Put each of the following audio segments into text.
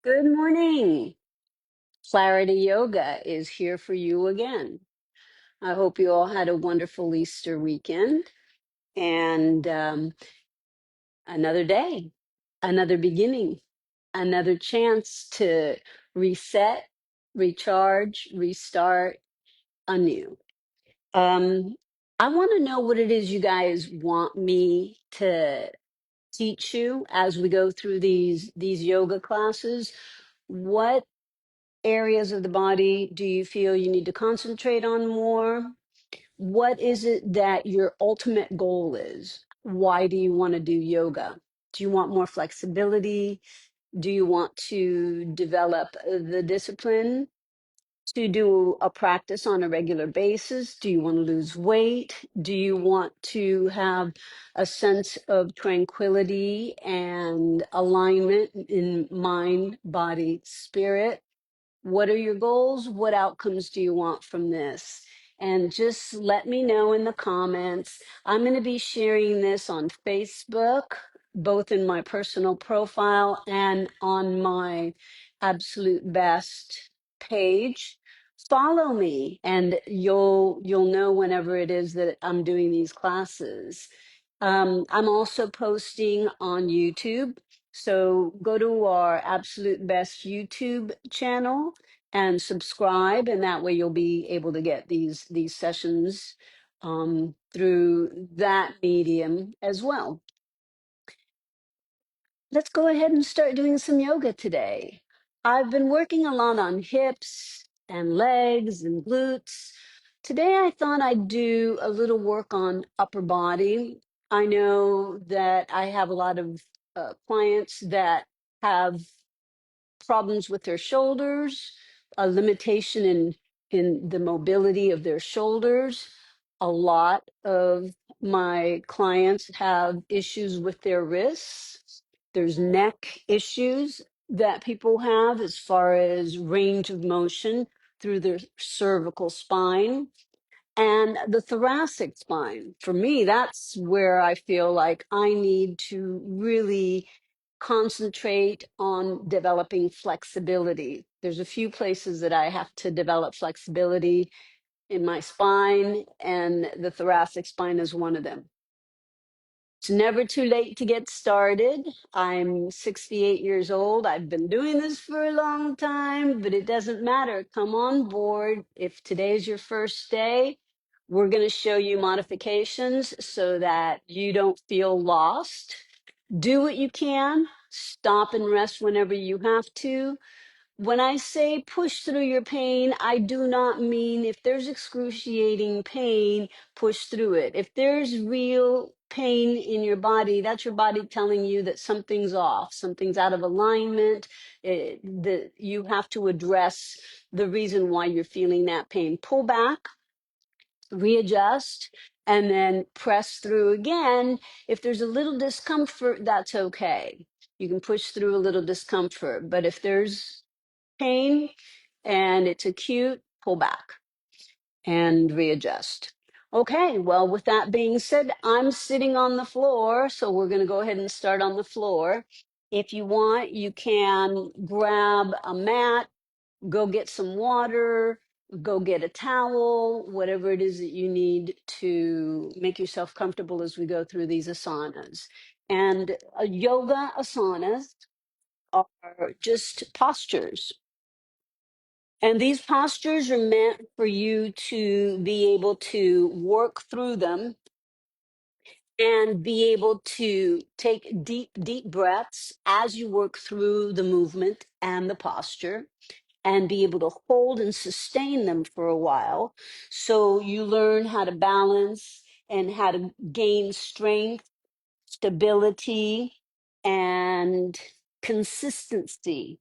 Good morning. Clarity Yoga is here for you again. I hope you all had a wonderful Easter weekend and another day, another beginning, another chance to reset, recharge, restart anew. Um, I want to know what it is you guys want me to teach you as we go through these yoga classes. What areas of the body do you feel you need to concentrate on more? What is it that your ultimate goal is? Why do you want to do yoga? Do you want more flexibility? Do you want to develop the discipline to do a practice on a regular basis? Do you want to lose weight? Do you want to have a sense of tranquility and alignment in mind, body, spirit? What are your goals? What outcomes do you want from this? And just let me know in the comments. I'm going to be sharing this on Facebook, both in my personal profile and on my Absolute Best page. Follow me and you'll know whenever it is that I'm doing these classes. I'm also posting on YouTube. So go to our Absolute Best YouTube channel and subscribe, and that way you'll be able to get these sessions through that medium as well. Let's go ahead and start doing some yoga today. I've been working a lot on hips and legs and glutes. Today I thought I'd do a little work on upper body. I know that I have a lot of clients that have problems with their shoulders, a limitation in the mobility of their shoulders. A lot of my clients have issues with their wrists. There's neck issues that people have as far as range of motion through their cervical spine and the thoracic spine. For me, that's where I feel like I need to really concentrate on developing flexibility. There's a few places that I have to develop flexibility in my spine, and the thoracic spine is one of them. It's never too late to get started. I'm 68 years old. I've been doing this for a long time, but it doesn't matter. Come on board. If today's your first day, we're going to show you modifications so that you don't feel lost. Do what you can. Stop and rest whenever you have to. When I say push through your pain, I do not mean if there's excruciating pain, push through it. If there's real pain in your body, that's your body telling you that something's off, something's out of alignment, that you have to address the reason why you're feeling that pain. Pull back, readjust, and then press through again. If there's a little discomfort, that's okay. You can push through a little discomfort, but if there's pain and it's acute, pull back and readjust. Okay, well, with that being said, I'm sitting on the floor, so we're going to go ahead and start on the floor. If you want, you can grab a mat, go get some water, go get a towel, whatever it is that you need to make yourself comfortable as we go through these asanas. And yoga asanas are just postures. And these postures are meant for you to be able to work through them and be able to take deep, deep breaths as you work through the movement and the posture and be able to hold and sustain them for a while. So you learn how to balance and how to gain strength, stability, and consistency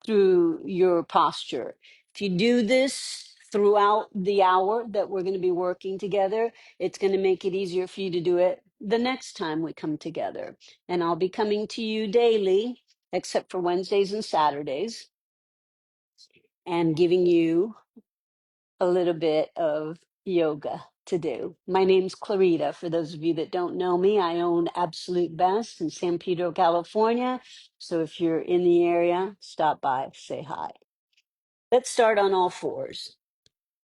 through your posture. If you do this throughout the hour that we're going to be working together, it's going to make it easier for you to do it the next time we come together. And I'll be coming to you daily, except for Wednesdays and Saturdays, and giving you a little bit of yoga to do. My name's Clarita. For those of you that don't know me, I own Absolute Best in San Pedro, California. So if you're in the area, stop by, say hi. Let's start on all fours.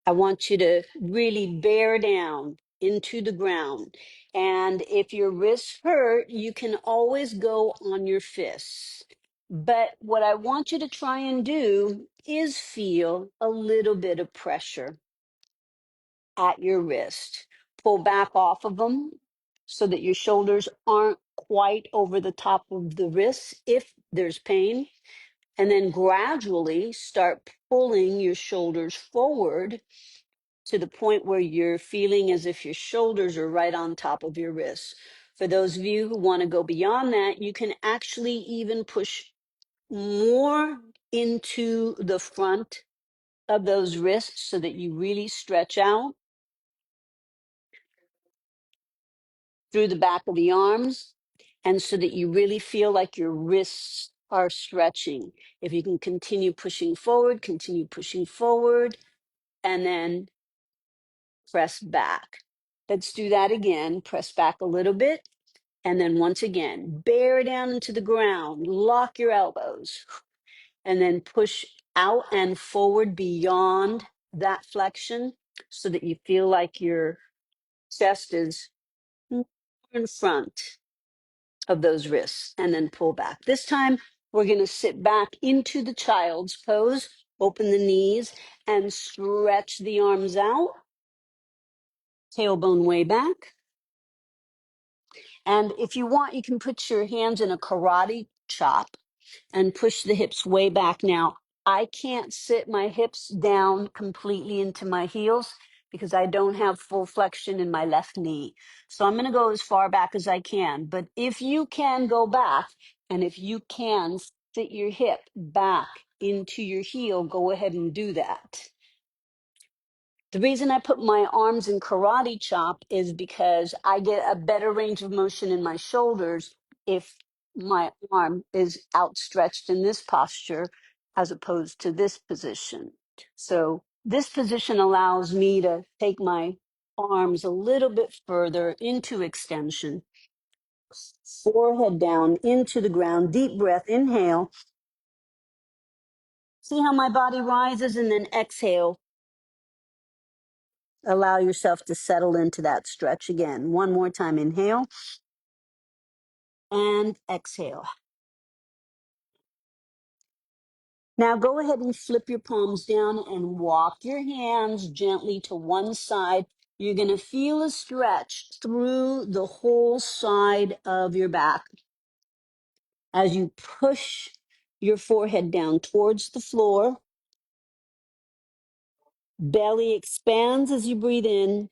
I want you to really bear down into the ground. And if your wrists hurt, you can always go on your fists. But what I want you to try and do is feel a little bit of pressure at your wrist. Pull back off of them so that your shoulders aren't quite over the top of the wrists if there's pain. And then gradually start pulling your shoulders forward to the point where you're feeling as if your shoulders are right on top of your wrists. For those of you who want to go beyond that, you can actually even push more into the front of those wrists so that you really stretch out through the back of the arms, and so that you really feel like your wrists are stretching. If you can continue pushing forward, and then press back. Let's do that again. Press back a little bit. And then once again, bear down into the ground, lock your elbows, and then push out and forward beyond that flexion so that you feel like your chest is in front of those wrists, and then pull back. This time, we're going to sit back into the child's pose, open the knees, and stretch the arms out, tailbone way back. And if you want, you can put your hands in a karate chop and push the hips way back. Now, I can't sit my hips down completely into my heels because I don't have full flexion in my left knee. So I'm going to go as far back as I can. But if you can go back, and if you can sit your hip back into your heel, go ahead and do that. The reason I put my arms in karate chop is because I get a better range of motion in my shoulders if my arm is outstretched in this posture as opposed to this position. So this position allows me to take my arms a little bit further into extension, forehead down into the ground, deep breath, inhale. See how my body rises, and then exhale. Allow yourself to settle into that stretch again. One more time. Inhale and exhale. Now go ahead and flip your palms down and walk your hands gently to one side. You're going to feel a stretch through the whole side of your back as you push your forehead down towards the floor. Belly expands as you breathe in,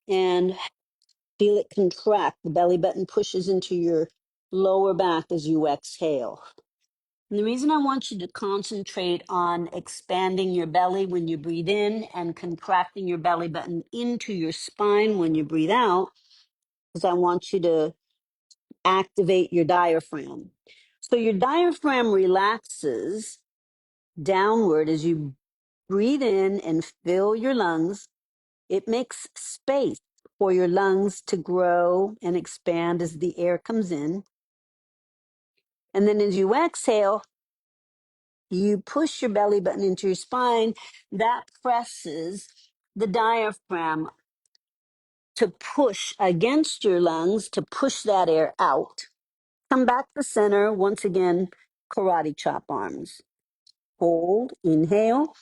and feel it contract. The belly button pushes into your lower back as you exhale. And the reason I want you to concentrate on expanding your belly when you breathe in and contracting your belly button into your spine when you breathe out is I want you to activate your diaphragm. So your diaphragm relaxes downward as you breathe in and fill your lungs. It makes space for your lungs to grow and expand as the air comes in. And then as you exhale, you push your belly button into your spine. That presses the diaphragm to push against your lungs to push that air out. Come back to center. Once again, karate chop arms. Hold, inhale,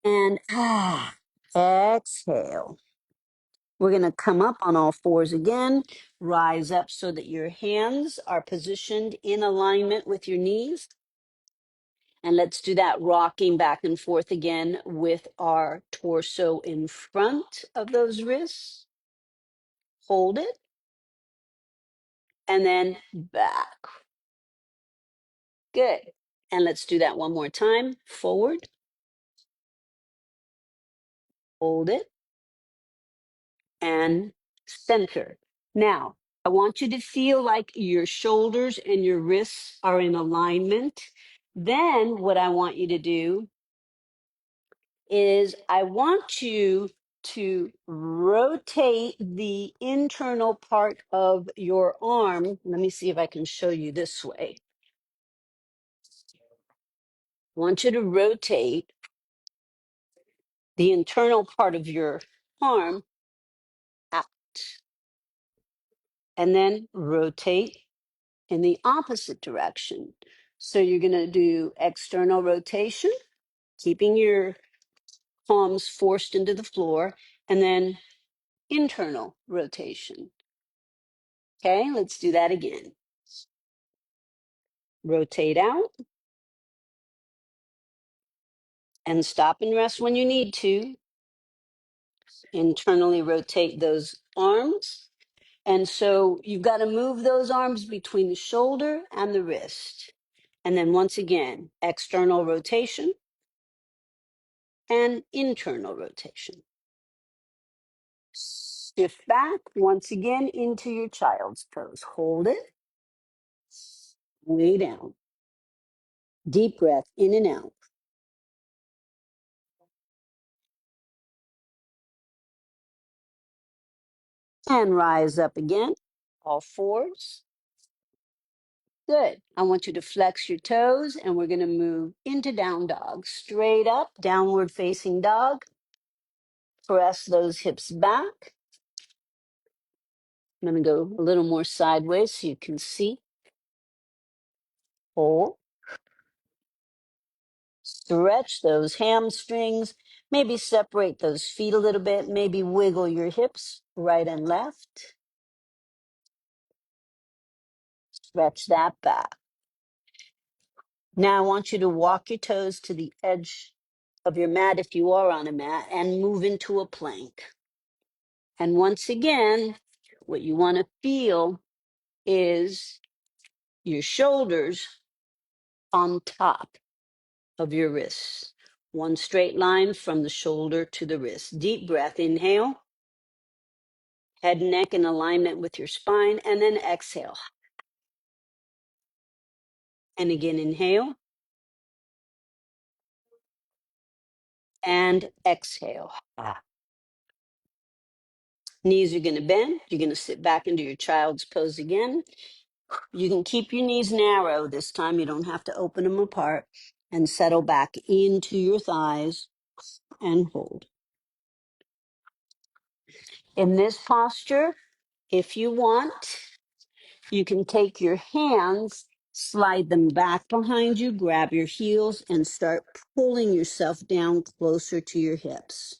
and exhale. We're going to come up on all fours again. Rise up so that your hands are positioned in alignment with your knees. And let's do that rocking back and forth again with our torso in front of those wrists. Hold it. And then back. Good. And let's do that one more time. Forward. Hold it. And center. Now, I want you to feel like your shoulders and your wrists are in alignment. Then what I want you to do is I want you to rotate the internal part of your arm. Let me see if I can show you this way. I want you to rotate the internal part of your arm out, and then rotate in the opposite direction. So you're going to do external rotation, keeping your palms forced into the floor, and then internal rotation. Okay, let's do that again. Rotate out and stop and rest when you need to. Internally rotate those arms. And so you've got to move those arms between the shoulder and the wrist. And then once again, external rotation and internal rotation. Shift back once again into your child's pose. Hold it. Lay down. Deep breath in and out. And rise up again. All fours. Good. I want you to flex your toes, and we're going to move into down dog. Straight up, downward facing dog. Press those hips back. I'm going to go a little more sideways so you can see. Hold. Stretch those hamstrings. Maybe separate those feet a little bit. Maybe wiggle your hips right and left. Stretch that back. Now I want you to walk your toes to the edge of your mat if you are on a mat and move into a plank. And once again, what you want to feel is your shoulders on top of your wrists. One straight line from the shoulder to the wrist. Deep breath. Inhale. Head and neck in alignment with your spine. And then exhale. And again, inhale. And exhale. Knees are going to bend. You're going to sit back into your child's pose again. You can keep your knees narrow this time. You don't have to open them apart. And settle back into your thighs and hold. In this posture, if you want, you can take your hands, slide them back behind you, grab your heels, and start pulling yourself down closer to your hips.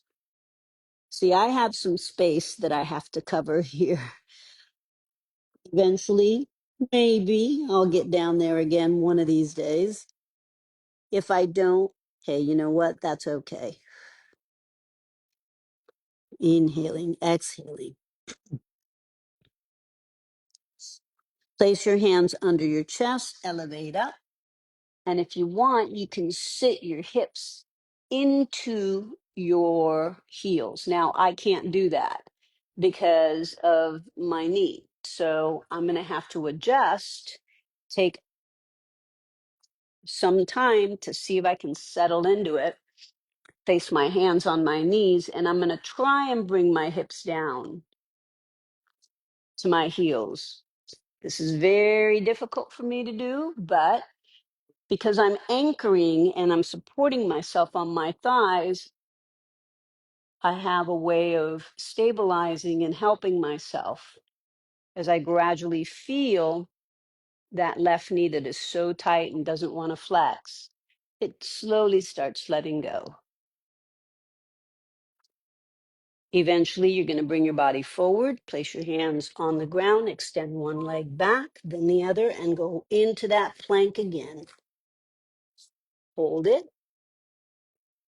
See, I have some space that I have to cover here. Eventually, maybe I'll get down there again one of these days. If I don't, hey, you know what? That's okay. Inhaling, exhaling. Place your hands under your chest, elevate up. And if you want, you can sit your hips into your heels. Now, I can't do that because of my knee. So I'm going to have to adjust, take some time to see if I can settle into it, place my hands on my knees, and I'm going to try and bring my hips down to my heels. This is very difficult for me to do, but because I'm anchoring and I'm supporting myself on my thighs, I have a way of stabilizing and helping myself as I gradually feel that left knee that is so tight and doesn't want to flex. It slowly starts letting go. Eventually, you're going to bring your body forward, place your hands on the ground, extend one leg back, then the other, and go into that plank again. Hold it.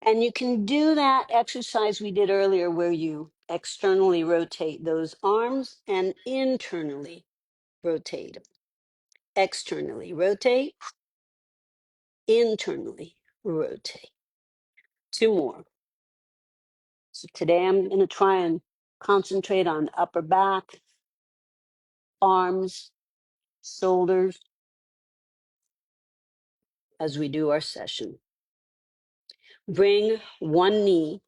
And you can do that exercise we did earlier where you externally rotate those arms and internally rotate them. Externally rotate, internally rotate. Two more. So today I'm going to try and concentrate on upper back, arms, shoulders as we do our session. Bring one knee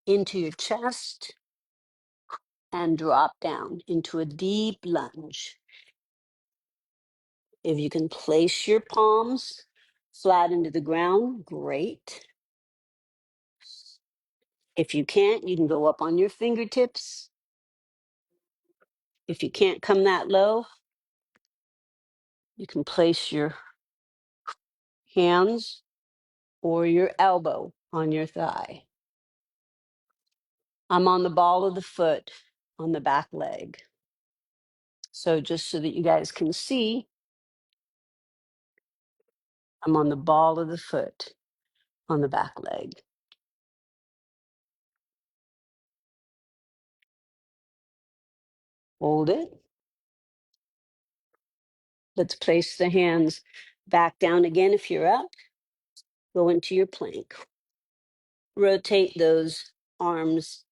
into your chest and drop down into a deep lunge. If you can place your palms flat into the ground, great. If you can't, you can go up on your fingertips. If you can't come that low, you can place your hands or your elbow on your thigh. I'm on the ball of the foot on the back leg. So just so that you guys can see, I'm on the ball of the foot on the back leg. Hold it. Let's place the hands back down again. If you're up, go into your plank. Rotate those arms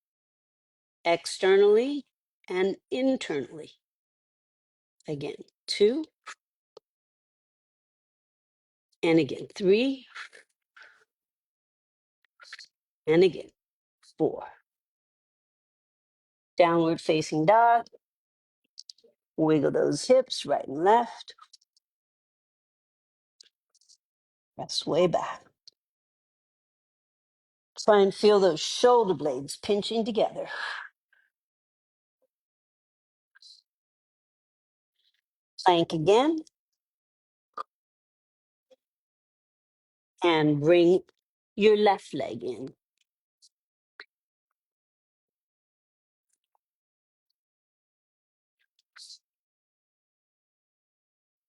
externally and internally. Again, 2, and again, 3, and again, 4. Downward facing dog. Wiggle those hips right and left. Press way back. Try and feel those shoulder blades pinching together. Plank again. And bring your left leg in.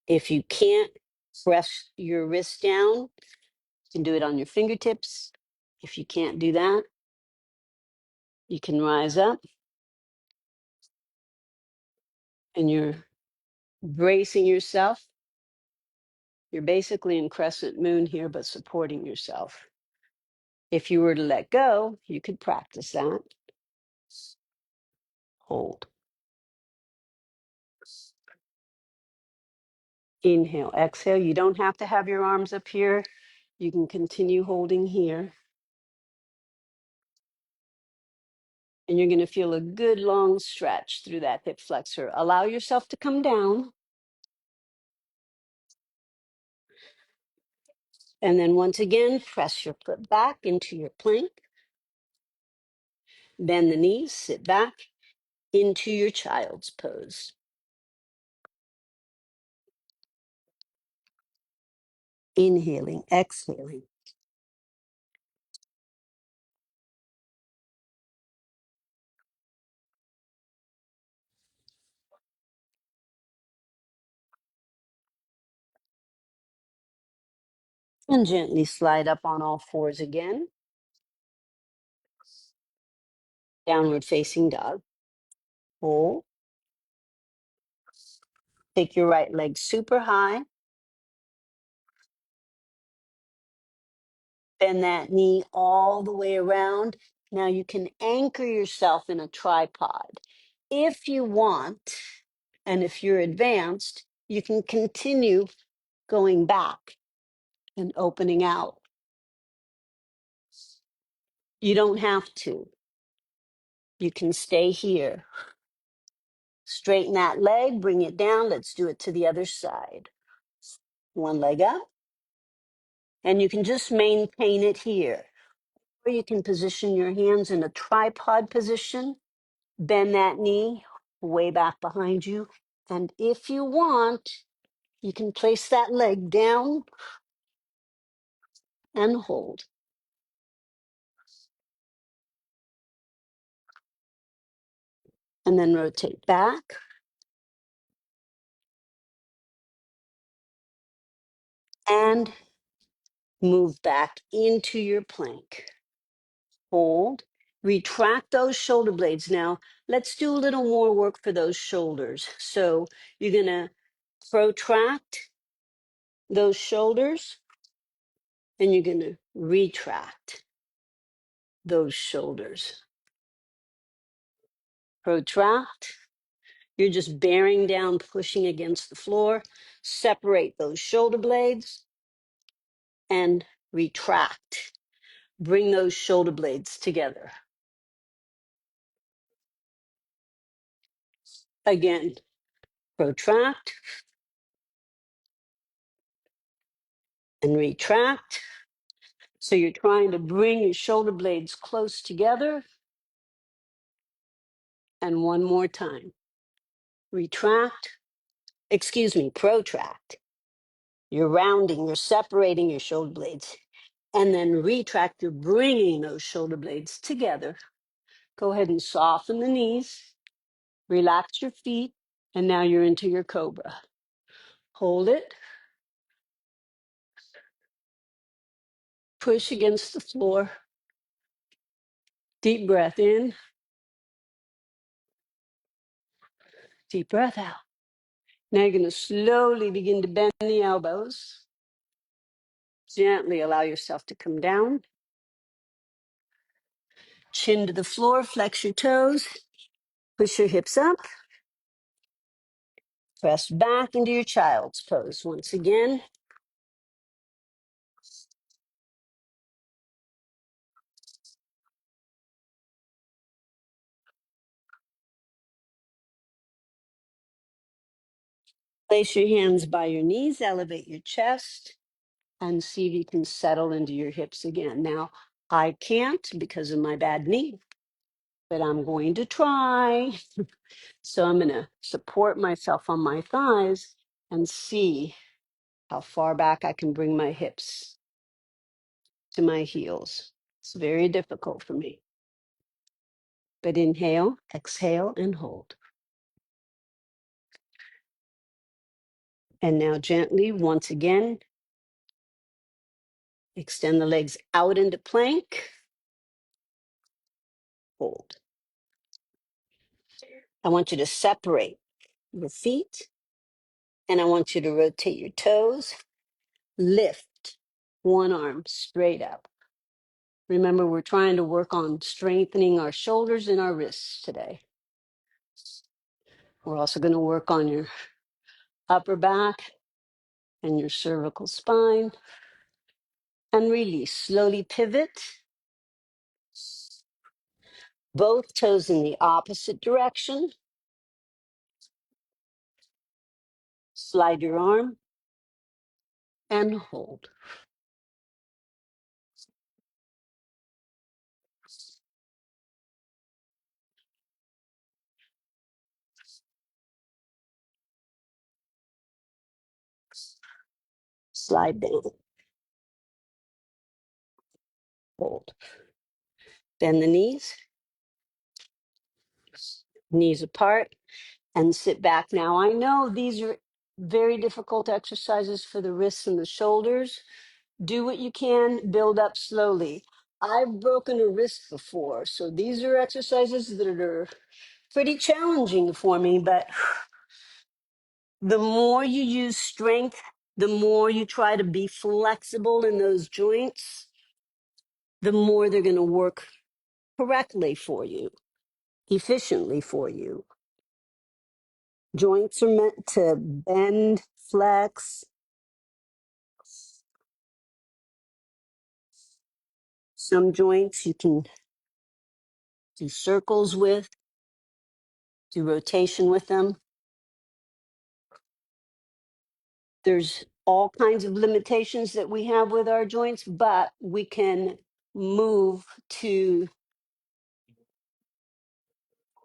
If you can't press your wrist down, you can do it on your fingertips. If you can't do that, you can rise up and you're bracing yourself. You're basically in crescent moon here, but supporting yourself. If you were to let go, you could practice that. Hold. Inhale, exhale. You don't have to have your arms up here. You can continue holding here. And you're going to feel a good long stretch through that hip flexor. Allow yourself to come down. And then once again, press your foot back into your plank. Bend the knees, sit back into your child's pose. Inhaling, exhaling. And gently slide up on all fours again. Downward facing dog. Hold. Take your right leg super high. Bend that knee all the way around. Now you can anchor yourself in a tripod. If you want, and if you're advanced, you can continue going back and opening out. You don't have to. You can stay here. Straighten that leg, bring it down. Let's do it to the other side. One leg up. And you can just maintain it here. Or you can position your hands in a tripod position. Bend that knee way back behind you. And if you want, you can place that leg down and hold. And then rotate back. And move back into your plank. Hold. Retract those shoulder blades. Now, let's do a little more work for those shoulders. So you're going to protract those shoulders and you're going to retract those shoulders. Protract. You're just bearing down, pushing against the floor. Separate those shoulder blades and retract. bring those shoulder blades together. Again, protract and retract. So you're trying to bring your shoulder blades close together. And one more time. Retract, protract. You're rounding, you're separating your shoulder blades. And then retract, you're bringing those shoulder blades together. Go ahead and soften the knees, relax your feet, and now you're into your cobra. Hold it, push against the floor. Deep breath in, deep breath out. Now you're going to slowly begin to bend the elbows. Gently allow yourself to come down. Chin to the floor, flex your toes, push your hips up. Press back into your child's pose once again. Place your hands by your knees, elevate your chest, and see if you can settle into your hips again. Now, I can't because of my bad knee, but I'm going to try. So I'm going to support myself on my thighs and see how far back I can bring my hips to my heels. It's very difficult for me. But inhale, exhale, and hold. And now gently, once again, extend the legs out into plank. Hold. I want you to separate your feet, and I want you to rotate your toes. Lift one arm straight up. Remember, we're trying to work on strengthening our shoulders and our wrists today. We're also going to work on your upper back and your cervical spine. And release. Slowly pivot. Both toes in the opposite direction. Slide your arm and hold. Slide down. Hold. Bend the knees. Knees apart. And sit back. Now, I know these are very difficult exercises for the wrists and the shoulders. Do what you can, build up slowly. I've broken a wrist before, so these are exercises that are pretty challenging for me, but the more you use strength, the more you try to be flexible in those joints, the more they're going to work correctly for you, efficiently for you. Joints are meant to bend, flex. Some joints you can do circles with, do rotation with them. There's all kinds of limitations that we have with our joints, but we can move to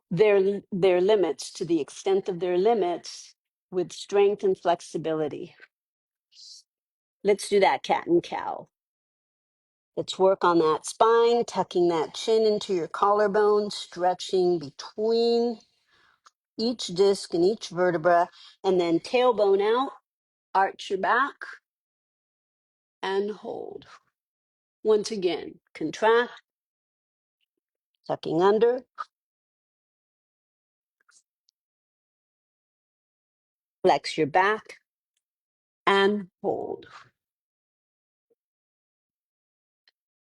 their limits, to the extent of their limits, with strength and flexibility. Let's do that cat and cow. Let's work on that spine, tucking that chin into your collarbone, stretching between each disc and each vertebra, and then tailbone out, arch your back, and hold. Once again, contract, tucking under, flex your back, and hold.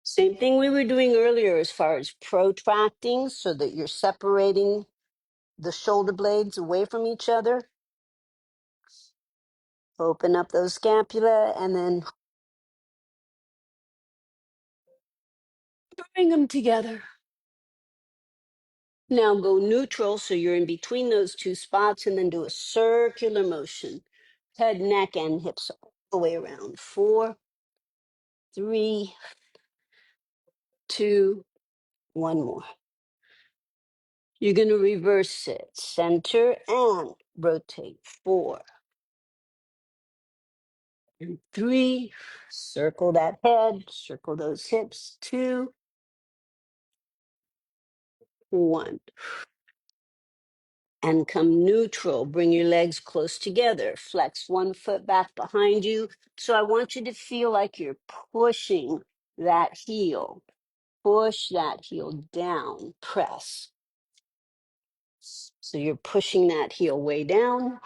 Same thing we were doing earlier as far as protracting so that you're separating the shoulder blades away from each other. Open up those scapula and then Bring them together. Now go neutral, so you're in between those two spots, and then do a circular motion. Head, neck, and hips all the way around. 4, 3, 2, 1 more. You're going to reverse it. Center and rotate. 4 and 3. Circle that head. Circle those hips. 2, 1. And come neutral. Bring your legs close together. Flex one foot back behind you. So I want you to feel like you're pushing that heel. Push that heel down. Press. So you're pushing that heel way down.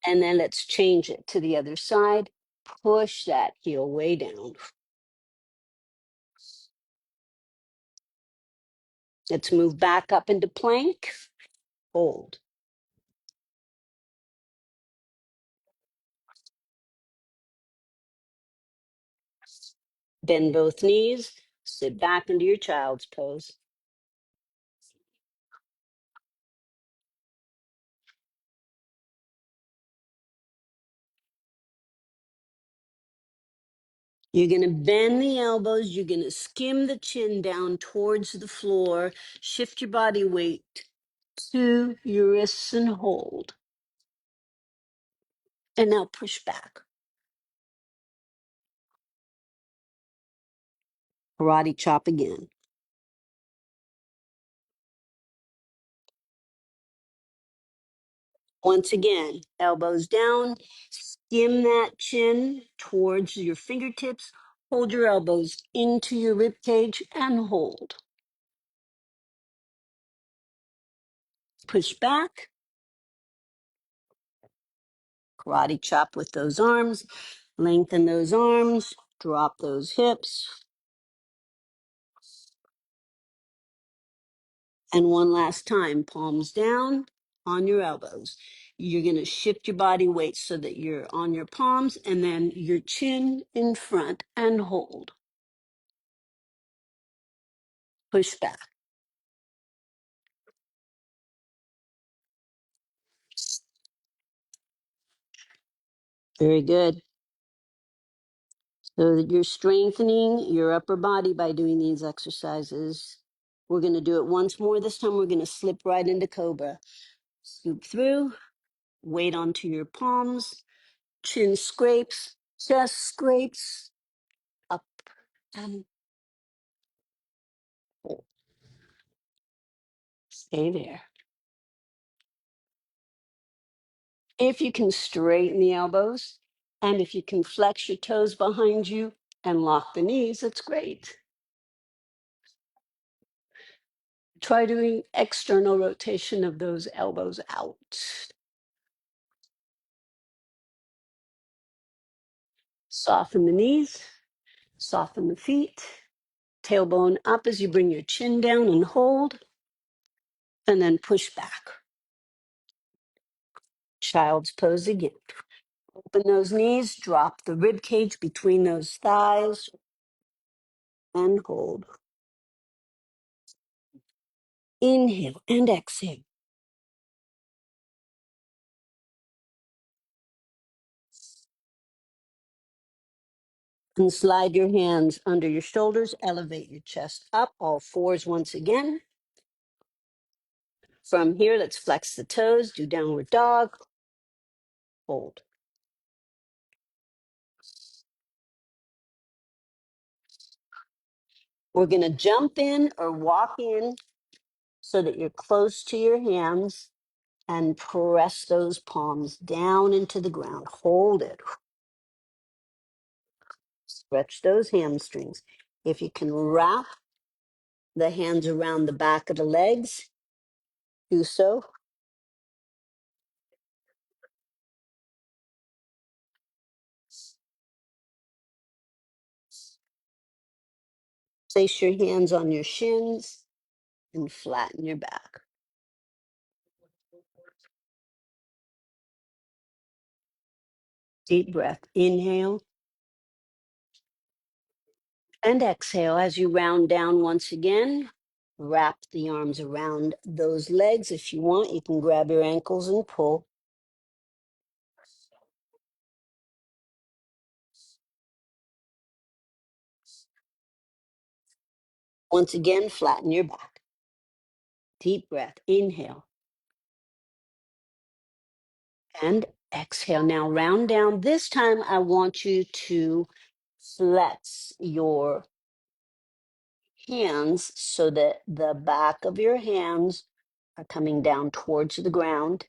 And then let's change it to the other side. Push that heel way down. Let's move back up into plank. Hold. Bend both knees. Sit back into your child's pose. You're going to bend the elbows. You're going to skim the chin down towards the floor. Shift your body weight to your wrists and hold. And now push back. Karate chop again. Once again, elbows down. Skim that chin towards your fingertips. Hold your elbows into your rib cage and hold. Push back. Karate chop with those arms. Lengthen those arms. Drop those hips. And one last time, palms down on your elbows. You're going to shift your body weight so that you're on your palms and then your chin in front and hold. Push back. Very good. So that you're strengthening your upper body by doing these exercises. We're going to do it once more. This time we're going to slip right into cobra. Scoop through, weight onto your palms, chin scrapes, chest scrapes, up and hold. Stay there. If you can straighten the elbows and if you can flex your toes behind you and lock the knees, that's great. Try doing external rotation of those elbows out. Soften the knees, soften the feet, tailbone up as you bring your chin down and hold, and then push back. Child's pose again. Open those knees, drop the rib cage between those thighs, and hold. Inhale and exhale. And slide your hands under your shoulders, elevate your chest up, all fours once again. From here, let's flex the toes, do downward dog, hold. We're going to jump in or walk in so that you're close to your hands and press those palms down into the ground. Hold it. Stretch those hamstrings. If you can wrap the hands around the back of the legs, do so. Place your hands on your shins and flatten your back. Deep breath. Inhale. And exhale as you round down once again. Wrap the arms around those legs. If you want, you can grab your ankles and pull. Once again, flatten your back. Deep breath. Inhale. And exhale. Now round down. This time I want you to flex your hands so that the back of your hands are coming down towards the ground,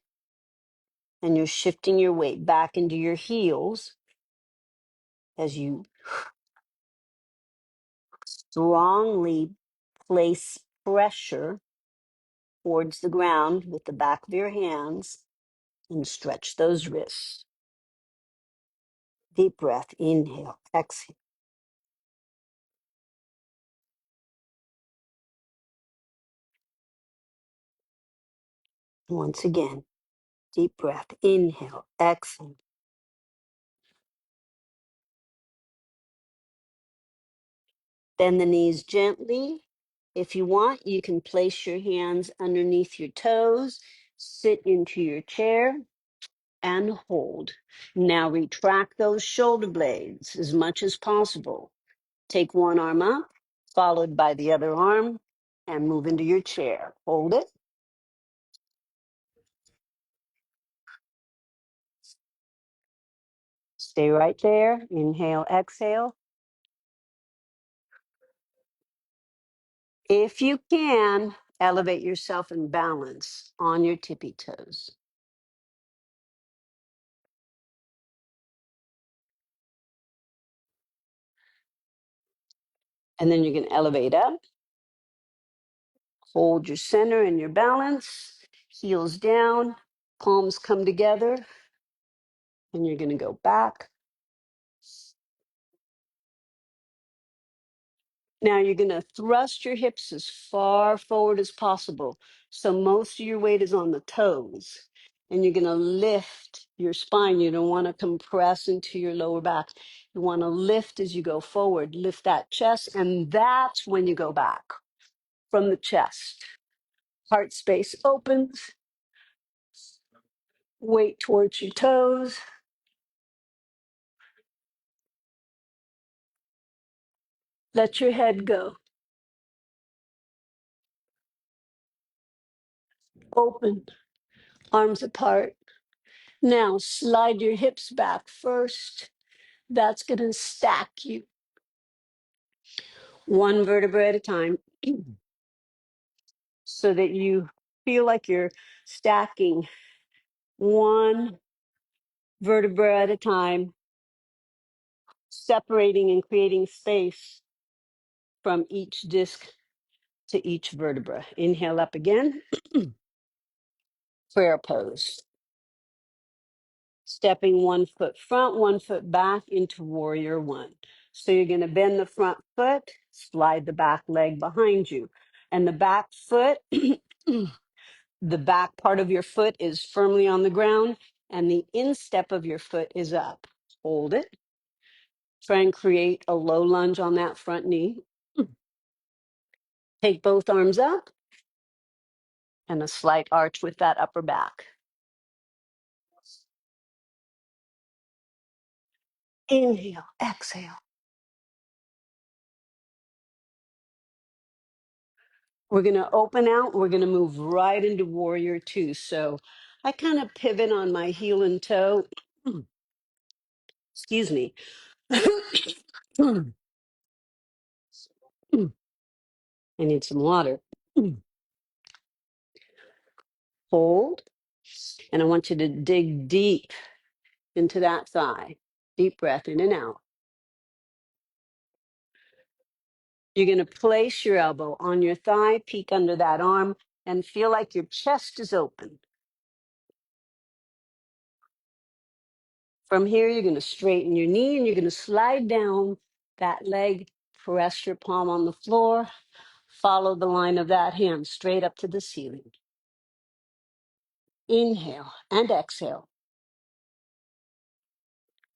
and you're shifting your weight back into your heels as you strongly place pressure towards the ground with the back of your hands and stretch those wrists. Deep breath. Inhale. Exhale. Once again, deep breath. Inhale. Exhale. Bend the knees gently. If you want, you can place your hands underneath your toes, sit into your chair, and hold. Now retract those shoulder blades as much as possible. Take one arm up, followed by the other arm, and move into your chair. Hold it. Stay right there. Inhale, exhale. If you can, elevate yourself in balance on your tippy toes. And then you're going to elevate up. Hold your center and your balance. Heels down. Palms come together. And you're going to go back. Now you're going to thrust your hips as far forward as possible. So most of your weight is on the toes. And you're going to lift your spine. You don't want to compress into your lower back. You want to lift as you go forward. Lift that chest. And that's when you go back from the chest. Heart space opens. Weight towards your toes. Let your head go. Open. Arms apart. Now slide your hips back first. That's going to stack you one vertebra at a time so that you feel like you're stacking one vertebra at a time, separating and creating space from each disc to each vertebra. Inhale up again. Prayer pose. Stepping one foot front, one foot back into warrior one. So you're going to bend the front foot, slide the back leg behind you. And the back foot, the back part of your foot is firmly on the ground, and the instep of your foot is up. Hold it. Try and create a low lunge on that front knee. Take both arms up and a slight arch with that upper back. Inhale, exhale. We're going to open out. We're going to move right into warrior two. So I kind of pivot on my heel and toe. Excuse me. I need some water. Hold. And I want you to dig deep into that thigh. Deep breath in and out. You're going to place your elbow on your thigh, peek under that arm, and feel like your chest is open. From here, you're going to straighten your knee and you're going to slide down that leg, press your palm on the floor, follow the line of that hand straight up to the ceiling. Inhale and exhale.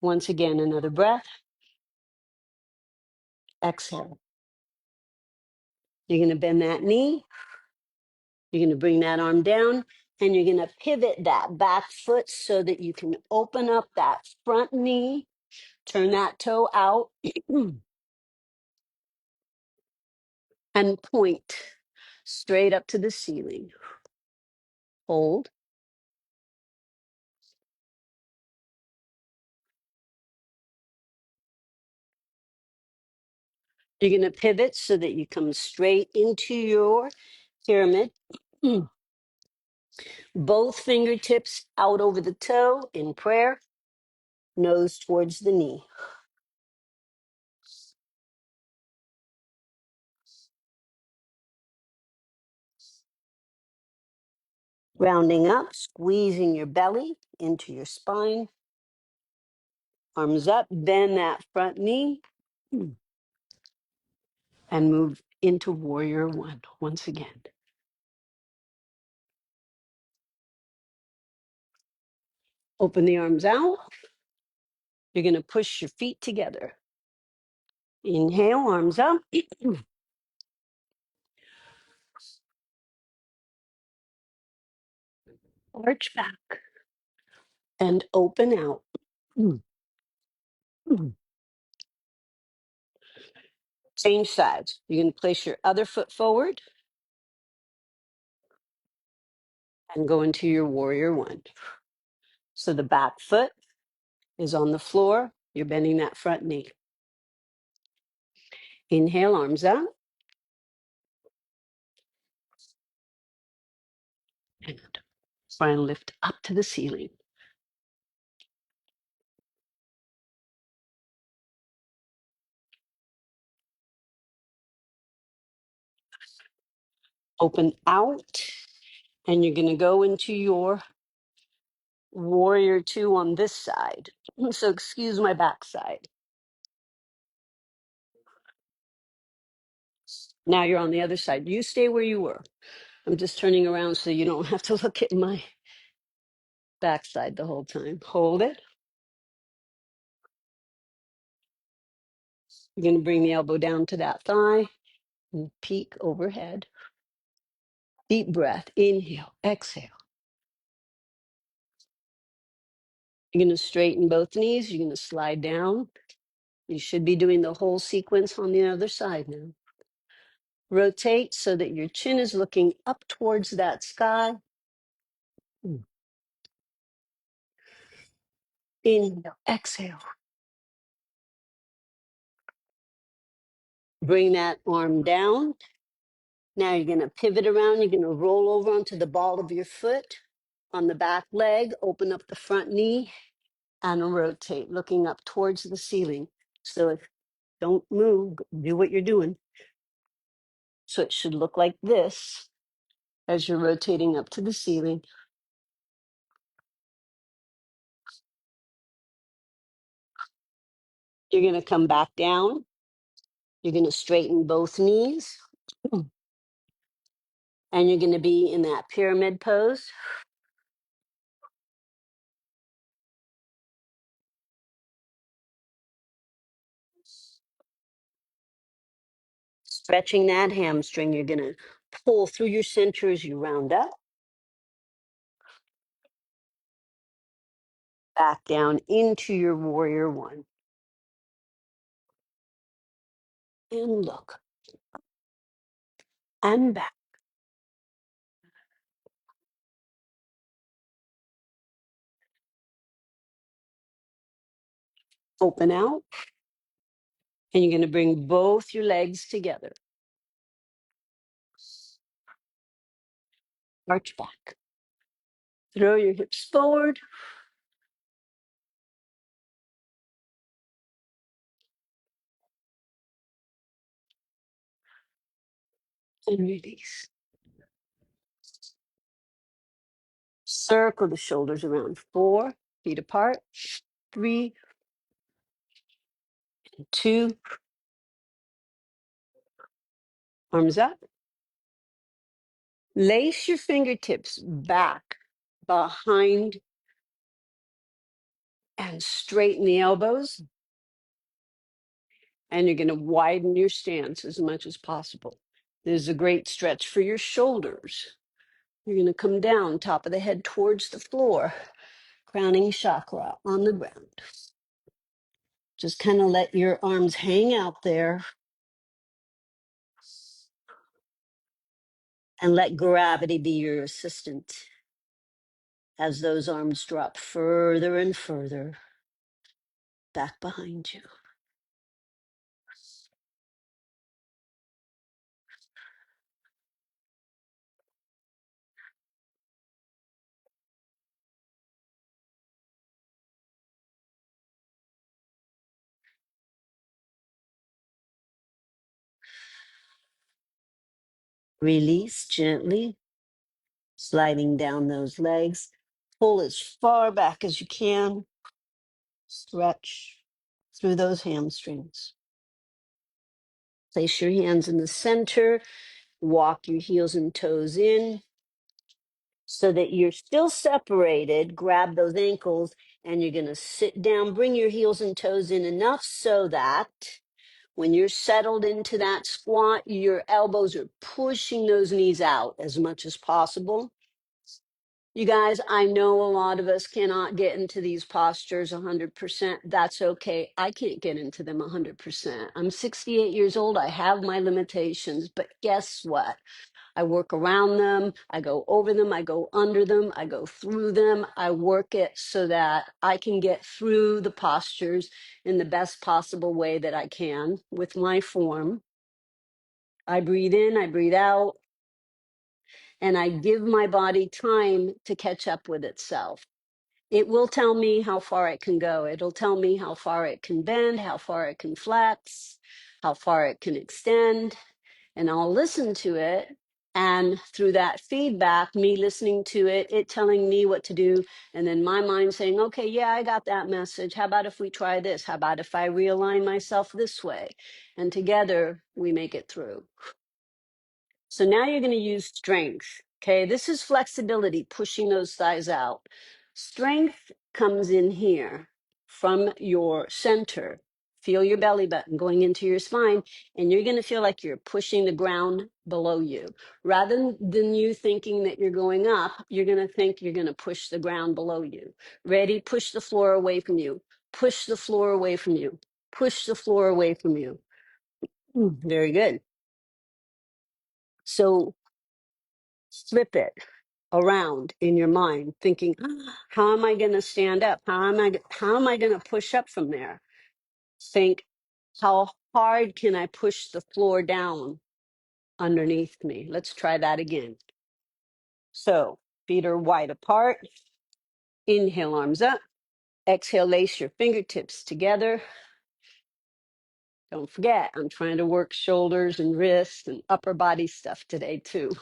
Once again, another breath. Exhale. You're going to bend that knee. You're going to bring that arm down, and you're going to pivot that back foot so that you can open up that front knee, turn that toe out, and point straight up to the ceiling. Hold. You're going to pivot so that you come straight into your pyramid. Both fingertips out over the toe in prayer, nose towards the knee. Rounding up, squeezing your belly into your spine. Arms up, bend that front knee, and move into warrior one once again. Open the arms out. You're going to push your feet together. Inhale, arms up. Arch back and open out. Change sides. You're going to place your other foot forward and go into your warrior one. So the back foot is on the floor. You're bending that front knee. Inhale, arms up. And try and lift up to the ceiling. Open out. And you're going to go into your warrior two on this side. So excuse my back side. Now you're on the other side. You stay where you were. I'm just turning around so you don't have to look at my backside the whole time. Hold it. You're going to bring the elbow down to that thigh and peek overhead. Deep breath. Inhale, exhale. You're going to straighten both knees. You're going to slide down. You should be doing the whole sequence on the other side now. Rotate so that your chin is looking up towards that sky. Inhale, exhale. Bring that arm down. Now you're going to pivot around. You're going to roll over onto the ball of your foot on the back leg. Open up the front knee and rotate, looking up towards the ceiling. So if don't move, do what you're doing. So it should look like this as you're rotating up to the ceiling. You're going to come back down. You're going to straighten both knees. And you're going to be in that pyramid pose. Stretching that hamstring. You're going to pull through your center as you round up. Back down into your warrior one. And look. And back. Open out. And you're going to bring both your legs together. Arch back. Throw your hips forward. And release. Circle the shoulders around. 4 feet apart. 3, 2. Arms up. Lace your fingertips back behind and straighten the elbows. And you're going to widen your stance as much as possible. There's a great stretch for your shoulders. You're going to come down, top of the head towards the floor, crowning chakra on the ground. Just kind of let your arms hang out there and let gravity be your assistant as those arms drop further and further back behind you. Release gently, sliding down those legs. Pull as far back as you can. Stretch through those hamstrings. Place your hands in the center. Walk your heels and toes in so that you're still separated. Grab those ankles and you're going to sit down. Bring your heels and toes in enough so that when you're settled into that squat, your elbows are pushing those knees out as much as possible. You guys, I know a lot of us cannot get into these postures 100%. That's okay. I can't get into them 100%. I'm 68 years old. I have my limitations, but guess what? I work around them. I go over them. I go under them. I go through them. I work it so that I can get through the postures in the best possible way that I can with my form. I breathe in, I breathe out, and I give my body time to catch up with itself. It will tell me how far it can go. It'll tell me how far it can bend, how far it can flex, how far it can extend, and I'll listen to it. And through that feedback, me listening to it, it telling me what to do, and then my mind saying, okay, yeah, I got that message. How about if we try this? How about if I realign myself this way? And together we make it through. So now you're going to use strength. Okay, this is flexibility, pushing those thighs out. Strength comes in here from your center. Feel your belly button going into your spine, and you're going to feel like you're pushing the ground below you. Rather than you thinking that you're going up, you're going to think you're going to push the ground below you. Ready? Push the floor away from you. Push the floor away from you. Push the floor away from you. Very good. So flip it around in your mind, thinking, how am I going to stand up? How am I going to push up from there? Think, how hard can I push the floor down underneath me? Let's try that again. So feet are wide apart. Inhale, arms up. Exhale, lace your fingertips together. Don't forget, I'm trying to work shoulders and wrists and upper body stuff today too.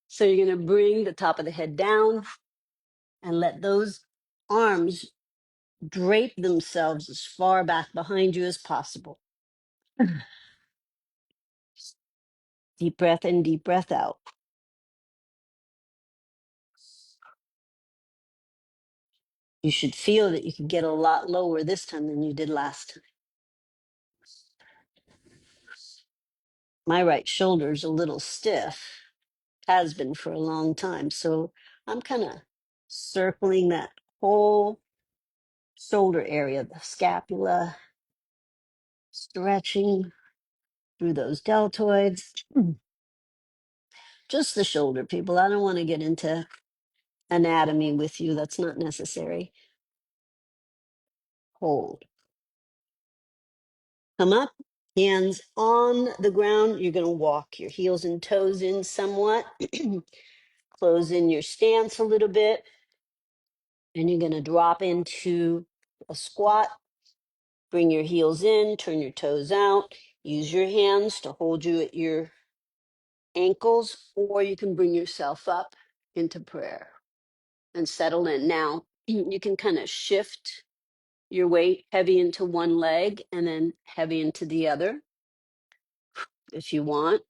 So you're going to bring the top of the head down and let those arms drape themselves as far back behind you as possible. Deep breath in, deep breath out. You should feel that you can get a lot lower this time than you did last time. My right shoulder's a little stiff, has been for a long time. So I'm kind of circling that whole shoulder area, the scapula, stretching through those deltoids. Just the shoulder, people. I don't want to get into anatomy with you. That's not necessary. Hold. Come up, hands on the ground. You're going to walk your heels and toes in somewhat. Close in your stance a little bit. And you're going to drop into a squat. Bring your heels in, turn your toes out. Use your hands to hold you at your ankles, or you can bring yourself up into prayer and settle in. Now, you can kind of shift your weight heavy into one leg and then heavy into the other if you want.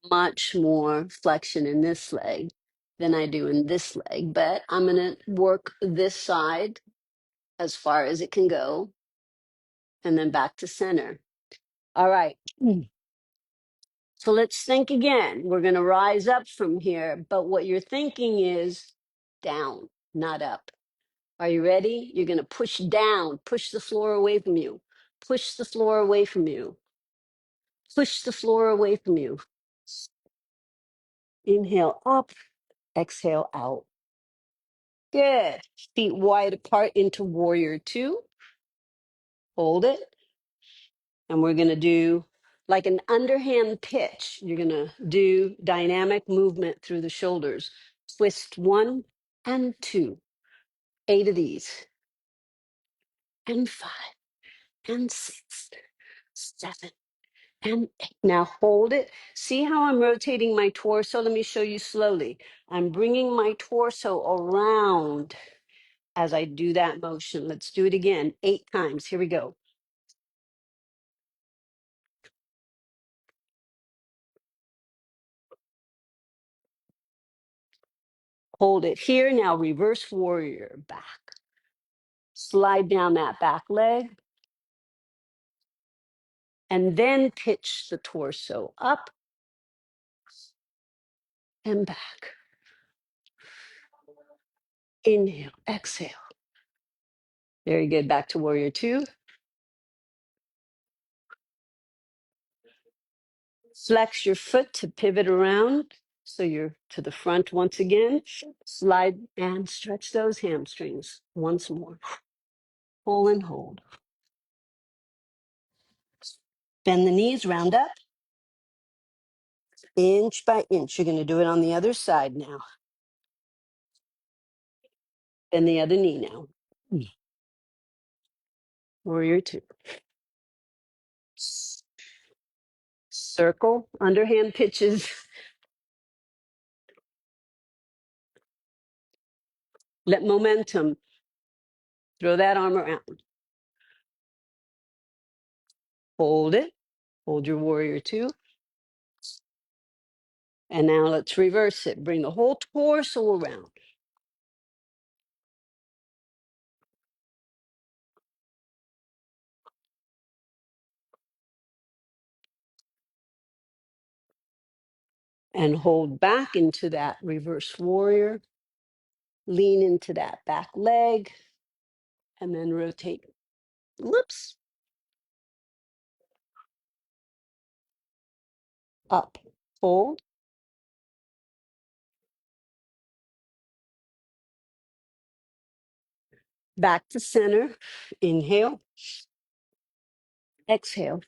Much more flexion in this leg than I do in this leg, but I'm going to work this side as far as it can go, and then back to center. All right. So let's think again. We're going to rise up from here, but what you're thinking is down, not up. Are you ready? You're going to push down, push the floor away from you, push the floor away from you, push the floor away from you. Inhale up, exhale out. Good. Feet wide apart into warrior two. Hold it. And we're going to do like an underhand pitch. You're going to do dynamic movement through the shoulders. Twist 1 and 2. 8 of these. And 5 and 6, 7 and 8. Now hold it. See how I'm rotating my torso? Let me show you slowly. I'm bringing my torso around as I do that motion. Let's do it again. 8 times. Here we go. Hold it here. Now reverse warrior back. Slide down that back leg. And then pitch the torso up and back. Inhale, exhale. Very good. Back to warrior two. Flex your foot to pivot around. So you're to the front once again. Slide and stretch those hamstrings once more. Pull and hold. Bend the knees, round up. Inch by inch. You're going to do it on the other side now. Bend the other knee now. Warrior two. Circle, underhand pitches. Let momentum throw that arm around. Hold it. Hold your warrior two. And now let's reverse it. Bring the whole torso around. And hold back into that reverse warrior. Lean into that back leg. And then rotate. Whoops. Up. Hold. Back to center. Inhale. Exhale.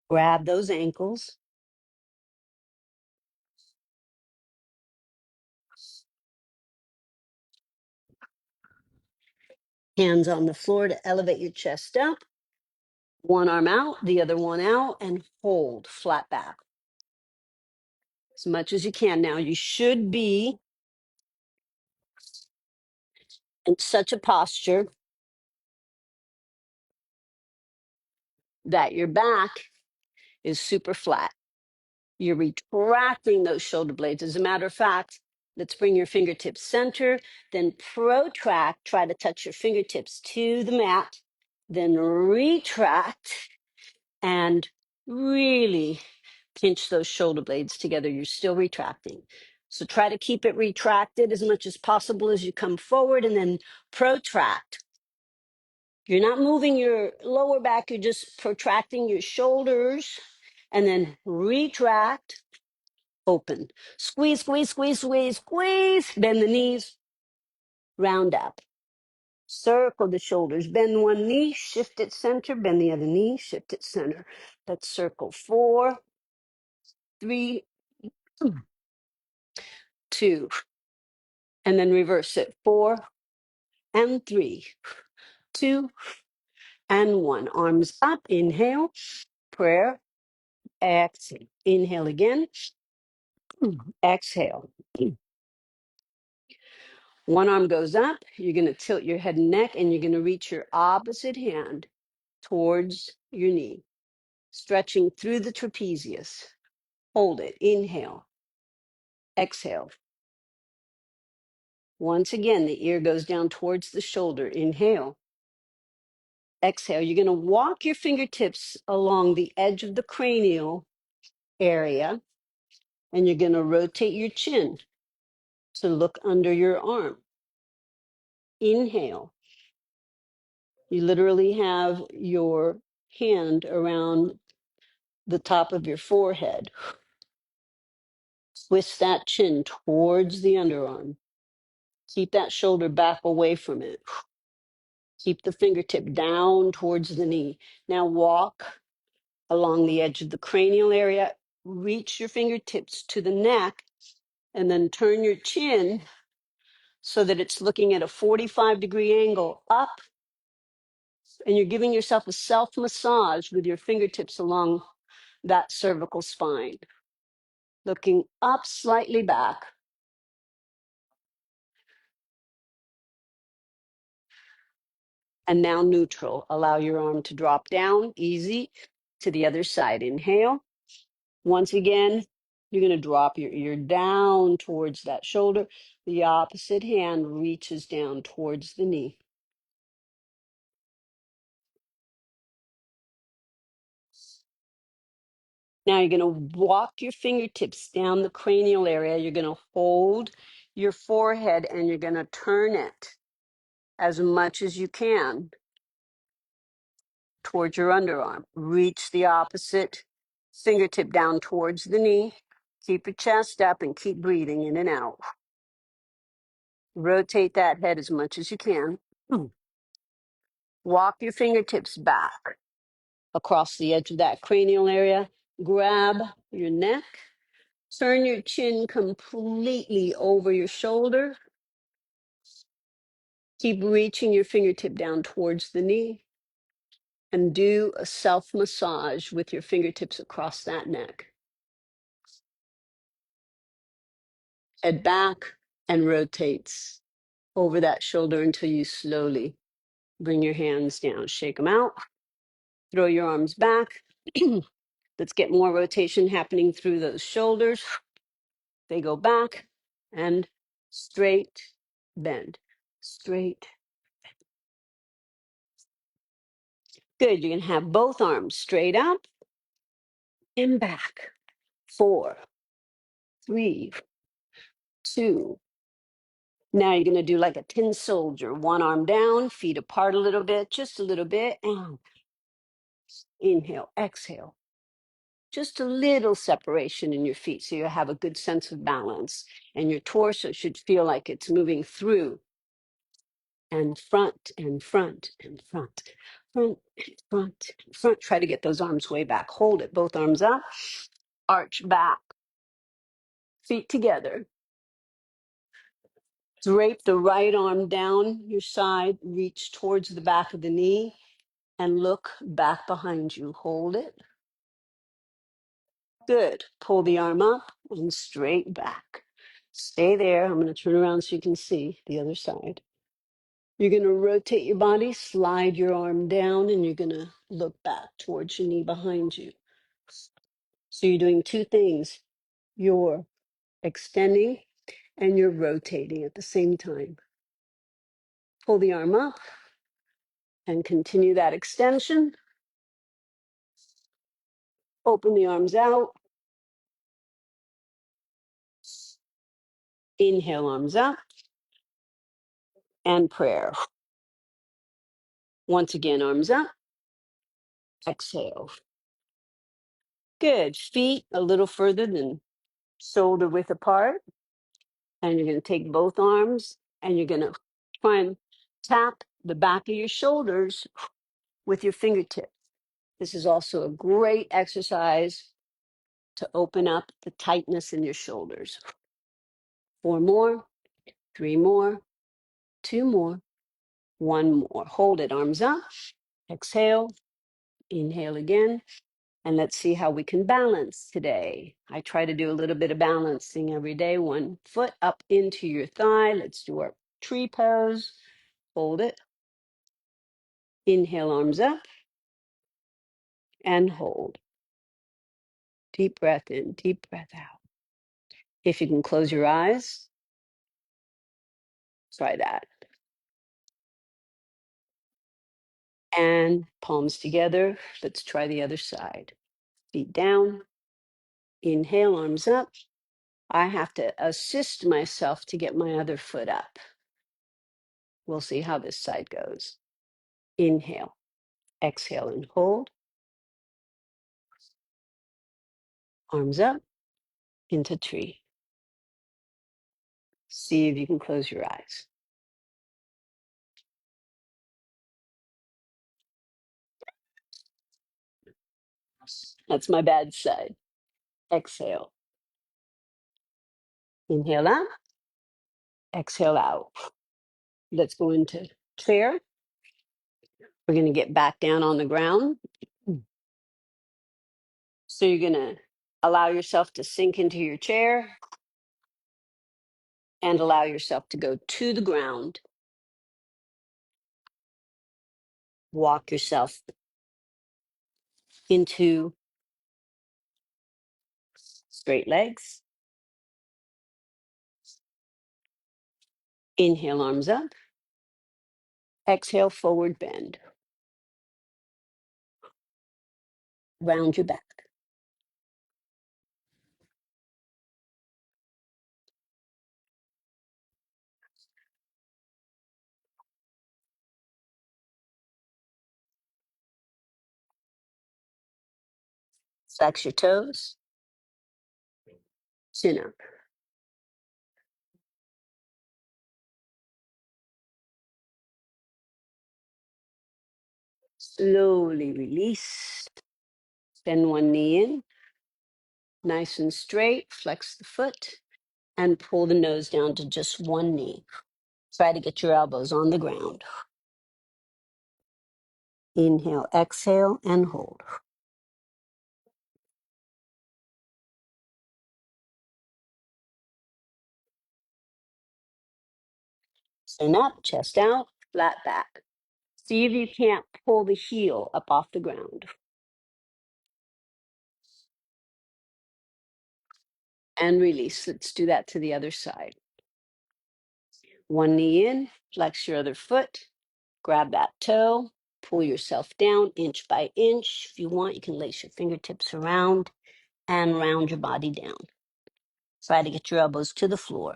Grab those ankles. Hands on the floor to elevate your chest up. One arm out, the other one out, and hold flat back. As much as you can. Now, you should be in such a posture that your back is super flat. You're retracting those shoulder blades. As a matter of fact, let's bring your fingertips center, then protract, try to touch your fingertips to the mat, then retract and really pinch those shoulder blades together. You're still retracting. So try to keep it retracted as much as possible as you come forward, and then protract. You're not moving your lower back, you're just protracting your shoulders, and then retract, open. Squeeze, squeeze, squeeze, squeeze, squeeze. Bend the knees, round up. Circle the shoulders. Bend one knee, shift it center, bend the other knee, shift it center. Let's circle 4, 3, 2, and then reverse it. 4 and 3, 2 and 1. Arms up. Inhale, prayer. Exhale. Inhale again. Exhale. One arm goes up. You're going to tilt your head and neck, and you're going to reach your opposite hand towards your knee, stretching through the trapezius. Hold it. Inhale. Exhale. Once again, the ear goes down towards the shoulder. Inhale. Exhale. You're going to walk your fingertips along the edge of the cranial area, and you're going to rotate your chin to look under your arm. Inhale. You literally have your hand around the top of your forehead. Twist that chin towards the underarm. Keep that shoulder back away from it. Keep the fingertip down towards the knee. Now walk along the edge of the cranial area. Reach your fingertips to the neck and then turn your chin so that it's looking at a 45-degree angle up. And you're giving yourself a self-massage with your fingertips along that cervical spine. Looking up, slightly back. And now neutral. Allow your arm to drop down, easy, to the other side. Inhale. Once again, you're going to drop your ear down towards that shoulder. The opposite hand reaches down towards the knee. Now you're going to walk your fingertips down the cranial area. You're going to hold your forehead and you're going to turn it as much as you can towards your underarm. Reach the opposite fingertip down towards the knee. Keep your chest up and keep breathing in and out. Rotate that head as much as you can. Walk your fingertips back across the edge of that cranial area. Grab your neck. Turn your chin completely over your shoulder. Keep reaching your fingertip down towards the knee. And do a self-massage with your fingertips across that neck. Head back and rotates over that shoulder until you slowly bring your hands down. Shake them out. Throw your arms back. Let's get more rotation happening through those shoulders. They go back and straight, bend, straight. Good. You're going to have both arms straight up and back. 4, 3, 2. Now you're going to do like a tin soldier. One arm down, feet apart a little bit, just a little bit. And inhale, exhale. Just a little separation in your feet so you have a good sense of balance. And your torso should feel like it's moving through and front and front and front, front and front and front. Try to get those arms way back. Hold it, both arms up, arch back, feet together. Drape the right arm down your side, reach towards the back of the knee, and look back behind you. Hold it. Good. Pull the arm up and straight back. Stay there. I'm going to turn around so you can see the other side. You're going to rotate your body, slide your arm down, and you're going to look back towards your knee behind you. So you're doing two things. You're extending and you're rotating at the same time. Pull the arm up and continue that extension. Open the arms out. Inhale, arms up. And prayer. Once again, arms up. Exhale. Good. Feet a little further than shoulder width apart. And you're going to take both arms and you're going to try and tap the back of your shoulders with your fingertips. This is also a great exercise to open up the tightness in your shoulders. 4 more, 3 more, 2 more, 1 more. Hold it, arms up. Exhale. Inhale again. And let's see how we can balance today. I try to do a little bit of balancing every day. 1 foot up into your thigh. Let's do our tree pose. Hold it. Inhale, arms up. And hold. Deep breath in, deep breath out. If you can close your eyes. Try that. And palms together. Let's try the other side. Feet down. Inhale, arms up. I have to assist myself to get my other foot up. We'll see how this side goes. Inhale, exhale, and hold. Arms up into tree. See if you can close your eyes. That's my bad side. Exhale. Inhale up, exhale out. Let's go into chair. We're going to get back down on the ground. So you're going to allow yourself to sink into your chair and allow yourself to go to the ground. Walk yourself into straight legs. Inhale, arms up. Exhale, forward bend. Round your back. Flex your toes. Chin up. Slowly release. Bend one knee in. Nice and straight. Flex the foot and pull the nose down to just one knee. Try to get your elbows on the ground. Inhale, exhale, and hold. Chin up, chest out, flat back. See if you can't pull the heel up off the ground. And release. Let's do that to the other side. One knee in, flex your other foot, grab that toe, pull yourself down inch by inch. If you want, you can lace your fingertips around and round your body down. Try to get your elbows to the floor.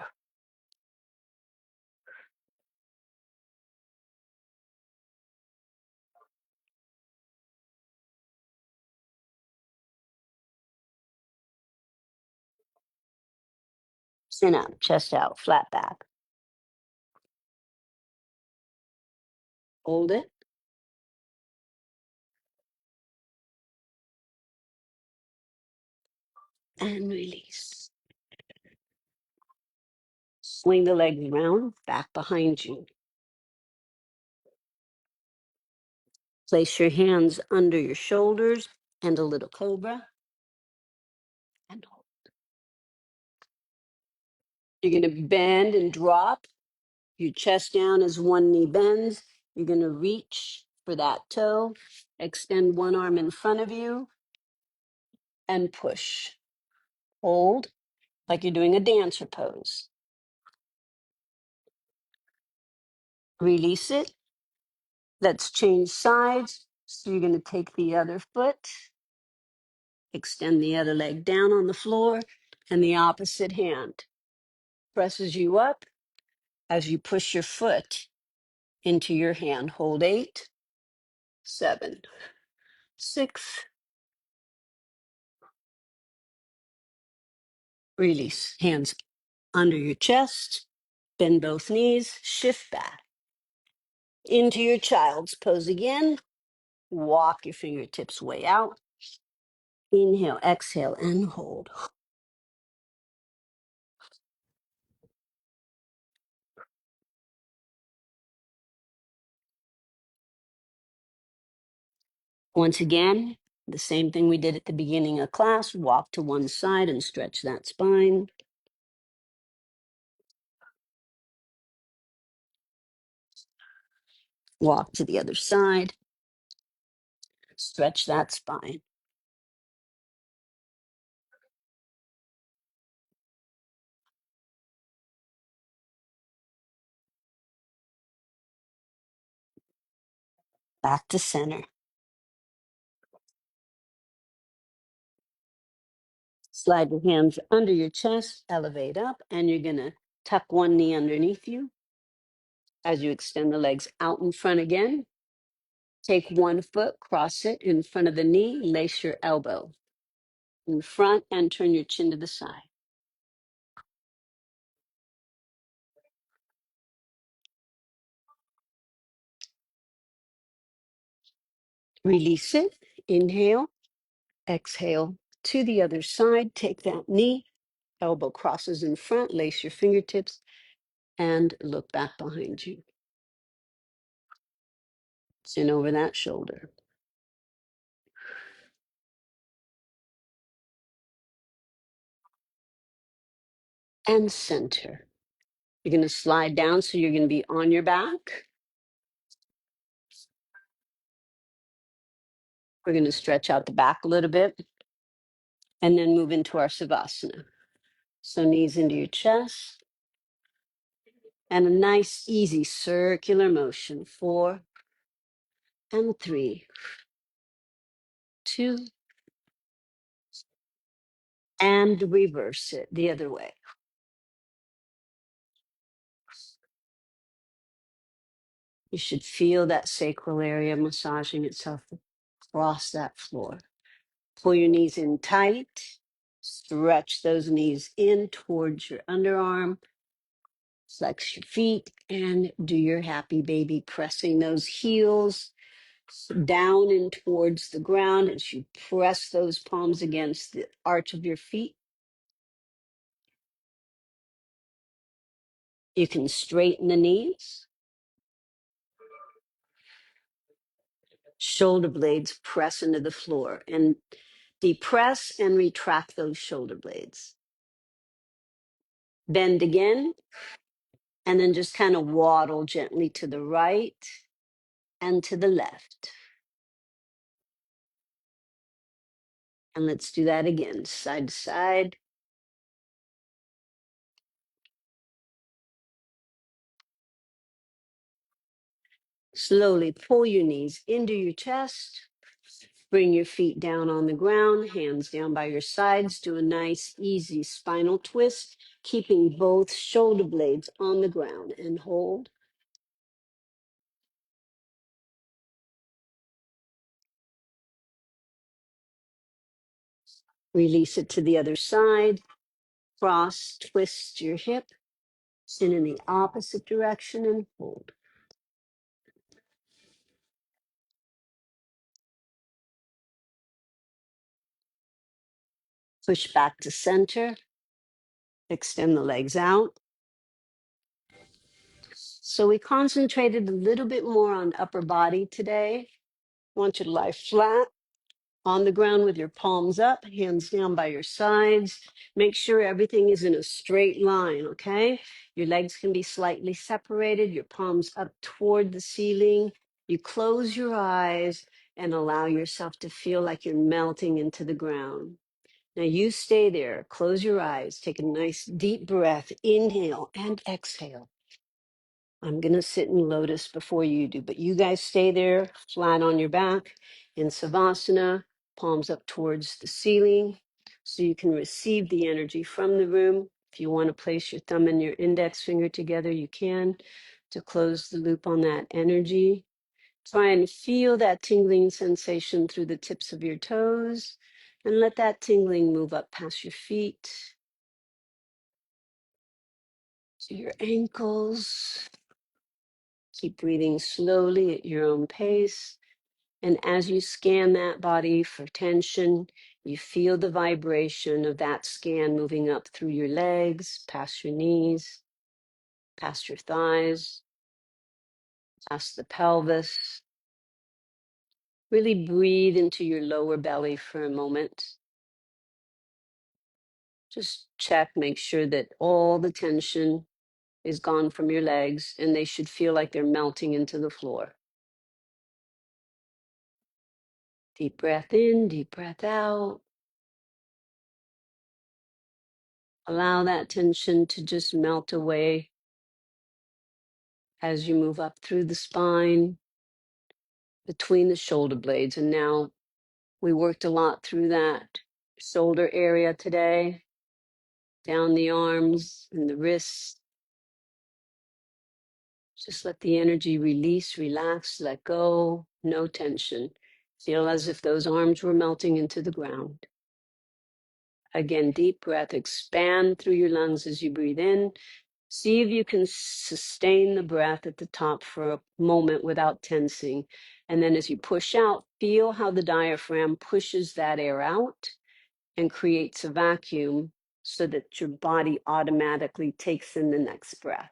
Chin up, chest out, flat back. Hold it. And release. Swing the legs around, back behind you. Place your hands under your shoulders and a little cobra. And hold. You're going to bend and drop your chest down as one knee bends. You're going to reach for that toe. Extend one arm in front of you and push. Hold like you're doing a dancer pose. Release it. Let's change sides. So you're going to take the other foot, extend the other leg down on the floor, and the opposite hand presses you up as you push your foot into your hand. Hold 8, 7, 6. Release. Hands under your chest. Bend both knees. Shift back into your child's pose again. Walk your fingertips way out. Inhale, exhale, and hold. Once again, the same thing we did at the beginning of class. Walk to one side and stretch that spine. Walk to the other side. Stretch that spine. Back to center. Slide your hands under your chest, elevate up, and you're going to tuck one knee underneath you as you extend the legs out in front again. Take one foot, cross it in front of the knee, lace your elbow in front, and turn your chin to the side. Release it. Inhale, exhale to the other side. Take that knee, elbow crosses in front, lace your fingertips, and look back behind you. Chin over that shoulder. And center. You're going to slide down, so you're going to be on your back. We're going to stretch out the back a little bit and then move into our Savasana. So knees into your chest and a nice, easy circular motion. 4 and 3, 2, and reverse it the other way. You should feel that sacral area massaging itself across that floor. Pull your knees in tight. Stretch those knees in towards your underarm. Flex your feet and do your happy baby, pressing those heels down and towards the ground as you press those palms against the arch of your feet. You can straighten the knees. Shoulder blades press into the floor and depress and retract those shoulder blades. Bend again, and then just kind of waddle gently to the right and to the left. And let's do that again, side to side. Slowly pull your knees into your chest. Bring your feet down on the ground, hands down by your sides. Do a nice, easy spinal twist, keeping both shoulder blades on the ground, and hold. Release it to the other side. Cross, twist your hip, sit in the opposite direction, and hold. Push back to center. Extend the legs out. So we concentrated a little bit more on upper body today. I want you to lie flat on the ground with your palms up, hands down by your sides. Make sure everything is in a straight line, okay? Your legs can be slightly separated, your palms up toward the ceiling. You close your eyes and allow yourself to feel like you're melting into the ground. Now you stay there, close your eyes, take a nice deep breath, inhale and exhale. I'm going to sit in lotus before you do, but you guys stay there flat on your back in Savasana, palms up towards the ceiling so you can receive the energy from the room. If you want to place your thumb and your index finger together, you can, to close the loop on that energy. Try and feel that tingling sensation through the tips of your toes, and let that tingling move up past your feet to your ankles. Keep breathing slowly at your own pace. And as you scan that body for tension, you feel the vibration of that scan moving up through your legs, past your knees, past your thighs, past the pelvis. Really breathe into your lower belly for a moment. Just check, make sure that all the tension is gone from your legs, and they should feel like they're melting into the floor. Deep breath in, deep breath out. Allow that tension to just melt away as you move up through the spine, between the shoulder blades. And now we worked a lot through that shoulder area today, down the arms and the wrists. Just let the energy release, relax, let go, no tension. Feel as if those arms were melting into the ground. Again, deep breath, expand through your lungs as you breathe in. See if you can sustain the breath at the top for a moment without tensing. And then as you push out, feel how the diaphragm pushes that air out and creates a vacuum so that your body automatically takes in the next breath.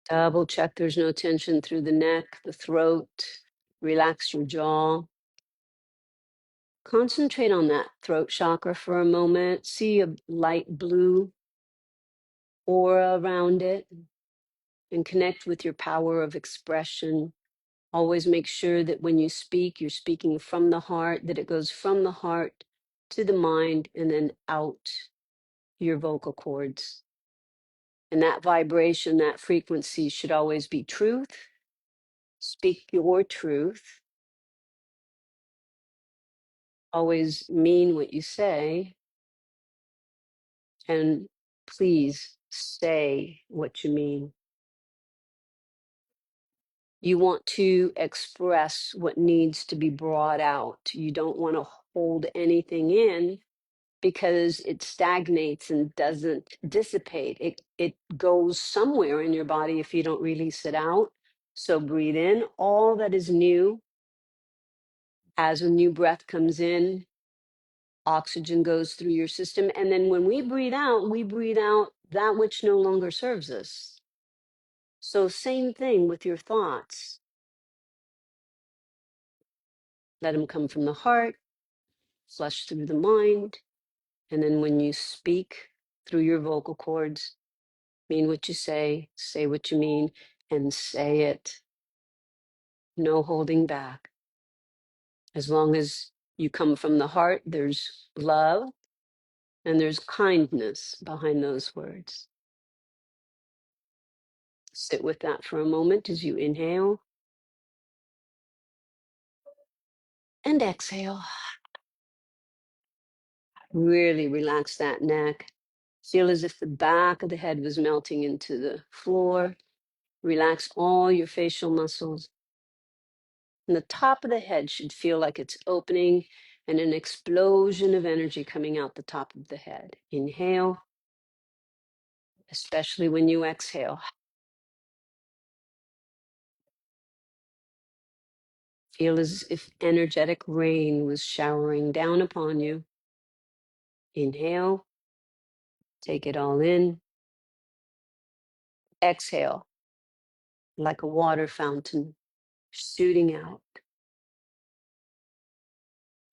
Double check there's no tension through the neck, the throat. Relax your jaw. Concentrate on that throat chakra for a moment. See a light blue aura around it and connect with your power of expression. Always make sure that when you speak, you're speaking from the heart, that it goes from the heart to the mind and then out your vocal cords. And that vibration, that frequency should always be truth. Speak your truth. Always mean what you say. And please say what you mean. You want to express what needs to be brought out. You don't want to hold anything in because it stagnates and doesn't dissipate. It goes somewhere in your body if you don't release it out. So breathe in all that is new. As a new breath comes in, oxygen goes through your system. And then when we breathe out that which no longer serves us. So same thing with your thoughts. Let them come from the heart, flush through the mind. And then when you speak through your vocal cords, mean what you say what you mean, and say it. No holding back. As long as you come from the heart, there's love and there's kindness behind those words. Sit with that for a moment as you inhale and exhale. Really relax that neck. Feel as if the back of the head was melting into the floor. Relax all your facial muscles. And the top of the head should feel like it's opening and an explosion of energy coming out the top of the head. Inhale, especially when you exhale. Feel as if energetic rain was showering down upon you. Inhale, take it all in. Exhale, like a water fountain shooting out.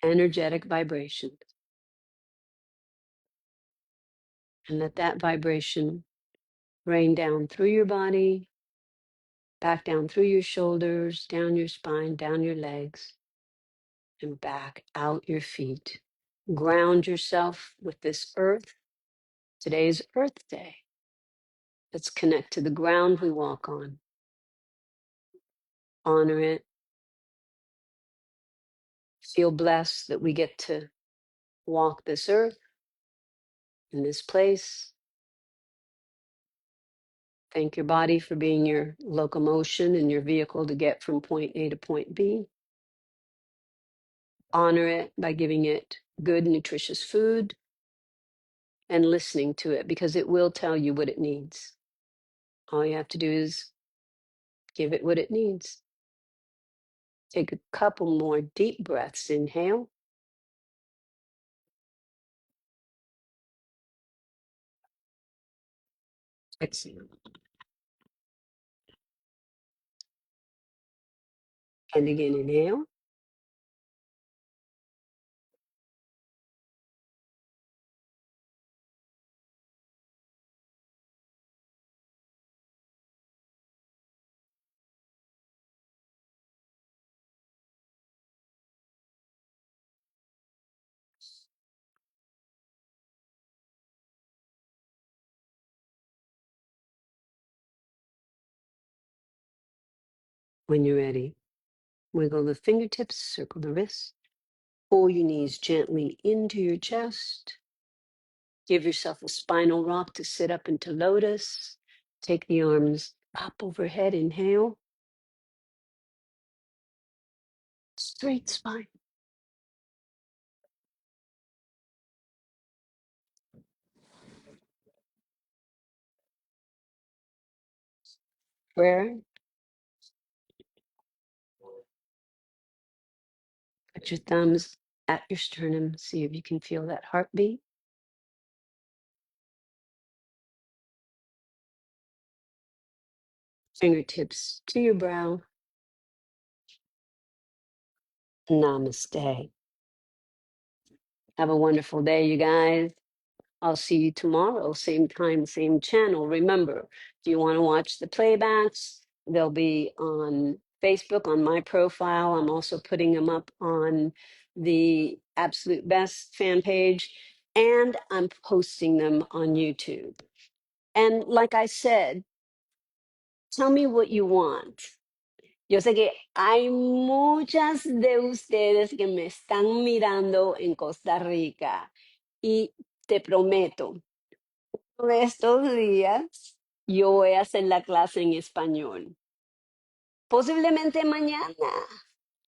Energetic vibration. And let that vibration rain down through your body, back down through your shoulders, down your spine, down your legs, and back out your feet. Ground yourself with this earth. Today's Earth Day. Let's connect to the ground we walk on. Honor it. Feel blessed that we get to walk this earth in this place. Thank your body for being your locomotion and your vehicle to get from point A to point B. Honor it by giving it good, nutritious food and listening to it because it will tell you what it needs. All you have to do is give it what it needs. Take a couple more deep breaths. Inhale. Exhale. And again, inhale. When you're ready, wiggle the fingertips, circle the wrists, pull your knees gently into your chest. Give yourself a spinal rock to sit up into lotus. Take the arms up overhead, inhale. Straight spine. Prayer. Put your thumbs at your sternum. See if you can feel that heartbeat. Fingertips to your brow. Namaste. Have a wonderful day, you guys. I'll see you tomorrow, same time, same channel. Remember, if you want to watch the playbacks, they'll be on Facebook on my profile. I'm also putting them up on the Absolute Best fan page, and I'm posting them on YouTube. And like I said, tell me what you want. Yo sé que hay muchas de ustedes que me están mirando en Costa Rica y te prometo, uno de estos días yo voy a hacer la clase en español. Posiblemente mañana,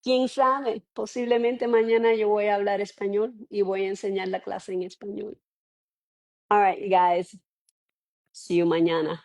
quién sabe, posiblemente mañana yo voy a hablar español y voy a enseñar la clase en español. All right, you guys, see you mañana.